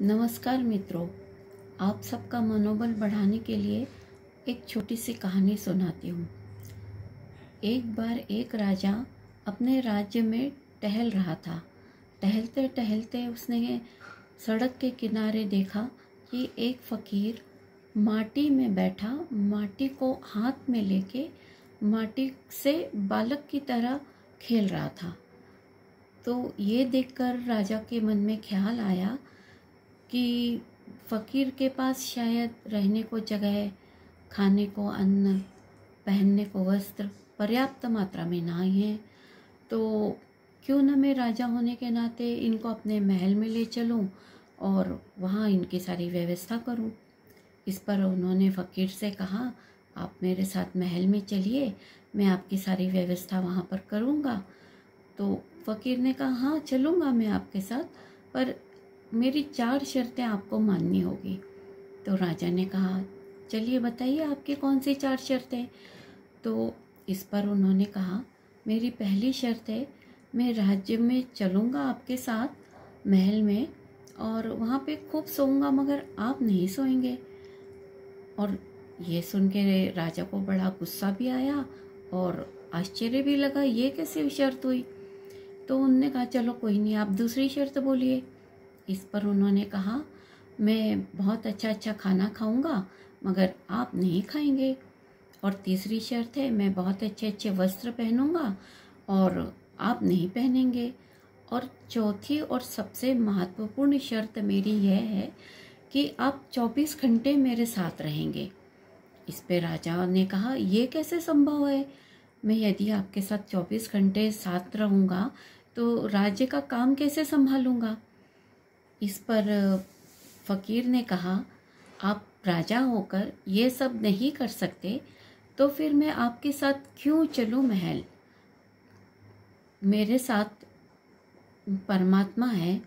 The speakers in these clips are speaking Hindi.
नमस्कार मित्रों, आप सबका मनोबल बढ़ाने के लिए एक छोटी सी कहानी सुनाती हूँ। एक बार एक राजा अपने राज्य में टहल रहा था। टहलते टहलते उसने सड़क के किनारे देखा कि एक फकीर माटी में बैठा, माटी को हाथ में लेके माटी से बालक की तरह खेल रहा था। तो ये देखकर राजा के मन में ख्याल आया कि फ़कीर के पास शायद रहने को जगह, खाने को अन्न, पहनने को वस्त्र पर्याप्त मात्रा में ना ही है, तो क्यों न मैं राजा होने के नाते इनको अपने महल में ले चलूं और वहाँ इनकी सारी व्यवस्था करूं। इस पर उन्होंने फ़कीर से कहा, आप मेरे साथ महल में चलिए, मैं आपकी सारी व्यवस्था वहाँ पर करूँगा। तो फ़कीर ने कहा, हाँ चलूँगा मैं आपके साथ, पर मेरी 4 शर्तें आपको माननी होगी। तो राजा ने कहा, चलिए बताइए आपकी कौन सी 4 शर्तें। तो इस पर उन्होंने कहा, मेरी पहली शर्त है, मैं राज्य में चलूँगा आपके साथ महल में और वहाँ पे खूब सोऊंगा, मगर आप नहीं सोएंगे। और ये सुन के राजा को बड़ा गुस्सा भी आया और आश्चर्य भी लगा, ये कैसी शर्त हुई। तो उन्होंने कहा, चलो कोई नहीं, आप दूसरी शर्त बोलिए। इस पर उन्होंने कहा, मैं बहुत अच्छा खाना खाऊंगा मगर आप नहीं खाएंगे। और तीसरी शर्त है, मैं बहुत अच्छे वस्त्र पहनूंगा और आप नहीं पहनेंगे। और चौथी और सबसे महत्वपूर्ण शर्त मेरी यह है कि आप 24 घंटे मेरे साथ रहेंगे। इस पे राजा ने कहा, ये कैसे संभव है, मैं यदि आपके साथ 24 घंटे साथ रहूँगा तो राज्य का काम कैसे संभालूंगा। इस पर फ़कीर ने कहा, आप राजा होकर ये सब नहीं कर सकते तो फिर मैं आपके साथ क्यों चलूं महल। मेरे साथ परमात्मा है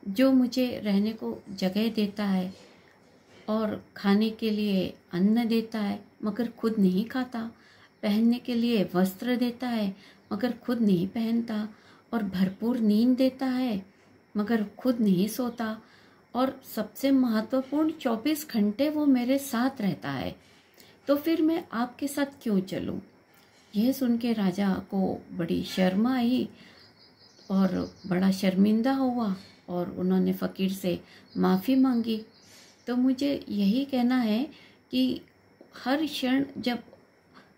जो मुझे रहने को जगह देता है और खाने के लिए अन्न देता है मगर खुद नहीं खाता, पहनने के लिए वस्त्र देता है मगर खुद नहीं पहनता, और भरपूर नींद देता है मगर खुद नहीं सोता, और सबसे महत्वपूर्ण 24 घंटे वो मेरे साथ रहता है, तो फिर मैं आपके साथ क्यों चलूं। यह सुन के राजा को बड़ी शर्म आई और बड़ा शर्मिंदा हुआ और उन्होंने फ़कीर से माफ़ी मांगी। तो मुझे यही कहना है कि हर क्षण जब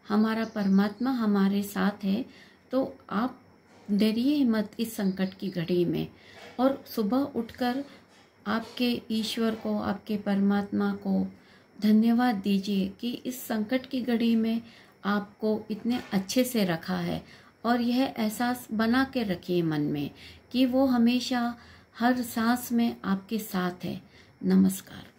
हमारा परमात्मा हमारे साथ है तो आप डरिए मत इस संकट की घड़ी में, और सुबह उठकर आपके ईश्वर को, आपके परमात्मा को धन्यवाद दीजिए कि इस संकट की घड़ी में आपको इतने अच्छे से रखा है, और यह एहसास बना के रखिए मन में कि वो हमेशा हर सांस में आपके साथ है। नमस्कार।